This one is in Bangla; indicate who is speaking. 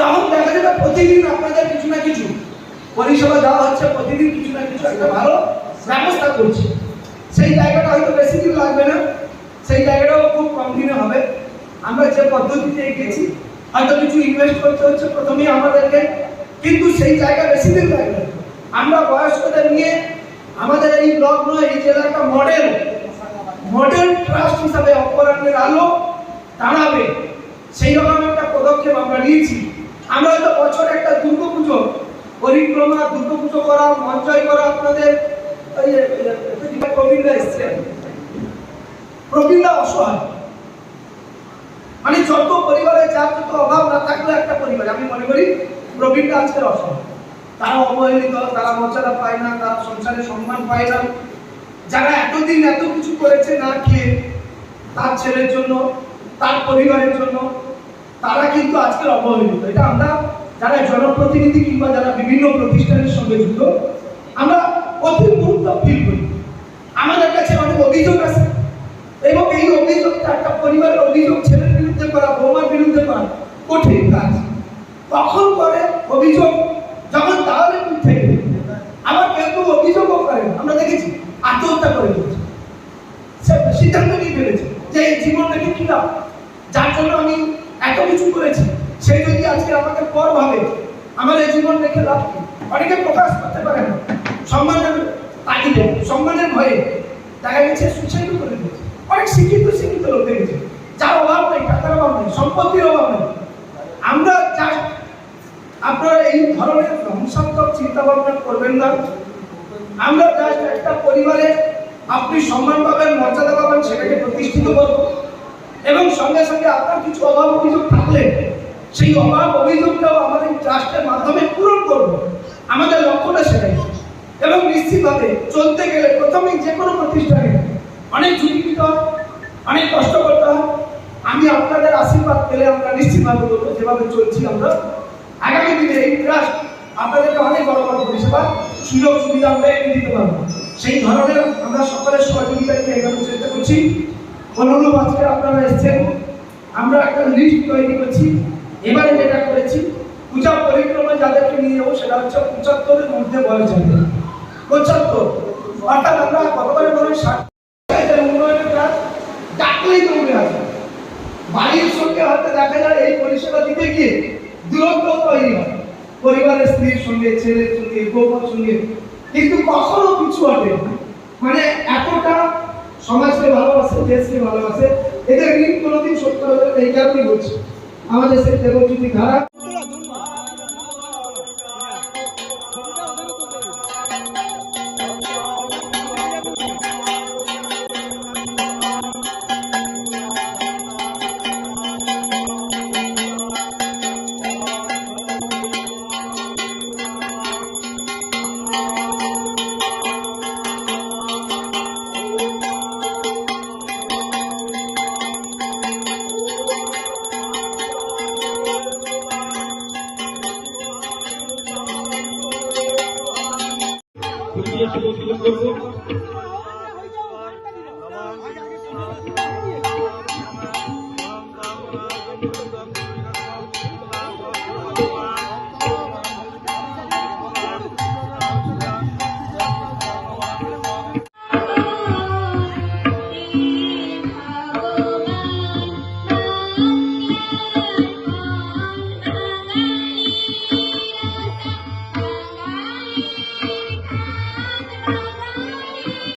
Speaker 1: তখন দেখা যাবে প্রতিদিন আপনাদের কিছু না কিছু পরিষেবা দেওয়া হচ্ছে, প্রতিদিন কিছু না কিছু একটা ভালো ব্যবস্থা করছে। সেই জায়গাটা হয়তো বেশি দিন লাগবে না, সেই জায়গাটাও খুব কম দিনে হবে। আমরা যে পদ্ধতিতে এগিয়েছি, হয়তো কিছু ইনভেস্ট করতে হচ্ছে প্রথমেই আমাদেরকে, কিন্তু সেই জায়গা বেশি দিন লাগবে। আমরা বয়স্কদের নিয়ে আমাদের এই ব্লক নয়, এই জেলাটা মডেল ট্রাস্ট হিসাবে অপরাহ্নের আলো দাঁড়াবে, সেই রকম একটা পদক্ষেপ আমরা নিয়েছি। আমরা হয়তো বছর একটা দুর্গাপুজো পরিক্রমা, দুর্গাপুজো করা, মঞ্চয় করা, আপনাদের প্রবীণরা অসহায়, মানে যত পরিবারে যার যত অভাব না থাকলে একটা পরিবার, আমি মনে করি প্রবীণরা আজকের অসহায়। তারা অবহেলিত, তারা মর্যাদা পায় না, তারা সংসারে সম্মান পায় না। যারা এতদিন এত কিছু করেছে না খেয়ে তার ছেলের জন্য, তার পরিবারের জন্য, তারা কিন্তু আজকের অবহেলিত। এটা আমরা যারা জনপ্রতিনিধি কিংবা যারা বিভিন্ন প্রতিষ্ঠানের সঙ্গে যুক্ত, আমরা অতি মুহূর্ত ফিল করি। আমাদের কাছে অনেক অভিযোগ আছে, এবং এই অভিযোগটা একটা পরিবারের অভিযোগ ছেলের বিরুদ্ধে করা, বৌমার বিরুদ্ধে করা কঠিন কাজ। কখন করে অভিযোগ? যখন তাহলে থেকে আবার কেউ অভিযোগও করে, আমরা দেখেছি আত্মহত্যা করে দিয়েছে, সে সিদ্ধান্ত নিয়ে ফেলেছে যে এই জীবন রেখে কি লাভ, যার জন্য আমি এত কিছু করেছি, সেই যদি আজকে আমাকে পর ভাবে, আমার এই জীবন রেখে লাভ কি? অনেকে প্রকাশ করতে পারে না, সম্মানের তাগিদে, সম্মানের ভয়ে দেখা গেছে সুইসাইড করে দিয়েছে। অনেক শিক্ষিত লোক দেখেছে, যার অভাব নেই, টাকার অভাব নেই, সম্পত্তির অভাব নেই। আমরা জাস্ট আপনারা এই ধরনের ধ্বংসাত্মক চিন্তা ভাবনা করবেন না। আমরা জাস্ট একটা পরিবারে আপনি সম্মান পাবেন, মর্যাদা পাবেন, সেটাকে প্রতিষ্ঠিত করব, এবং সঙ্গে সঙ্গে আপনার কিছু অভাব অভিযোগ থাকলে সেই অভাব অভিযোগটাও আমাদের ট্রাস্টের মাধ্যমে পূরণ করব। আমাদের লক্ষ্যটা সেটাই। এবং নিশ্চিতভাবে চলতে গেলে প্রথমেই যে কোনো প্রতিষ্ঠানে অনেক ঝুঁকি নিতে হয়, অনেক কষ্ট করতে হয়। আমি আপনাদের আশীর্বাদ পেলে আমরা নিশ্চিতভাবে বলবো, যেভাবে চলছি আমরা আগামী দিনে এই ট্রাস্ট আপনাদেরকে অনেক বড় বড় পরিষেবা, সুযোগ সুবিধা আমরা এনে দিতে পারবো। সেই ধরনের আমরা সকলের সহযোগিতা নিয়ে এগোনোর চেষ্টা করছি। অনুরূপ আজকে আপনারা এসেছেন, আমরা একটা লিস্ট তৈরি করছি। এবারে যেটা করেছি, পূজা পরিক্রমা যাদেরকে নিয়ে যাবো সেটা হচ্ছে 75-এর মধ্যে বয়স যাবে, 75। অর্থাৎ আমরা গতবারে মনে হয় 60 উন্নয়নের কাজ ডাকলেই দৌড়ে আসে। বাড়ির সঙ্গে হয়তো দেখা যায় এই পরিষেবা দিতে গিয়ে দূরত্ব তৈরি হয়, পরিবারের স্ত্রীর সঙ্গে, ছেলের সঙ্গে, বউর সঙ্গে, কিন্তু কখনো পিছু হটে। মানে এতটা সমাজকে ভালোবাসে, দেশকে ভালোবাসে, এদের ঋণ কোনোদিন শোধ করা যাবে না। এই কারণেই বলছি আমাদের সেই দেবজ্যোতি ধারা
Speaker 2: করবো।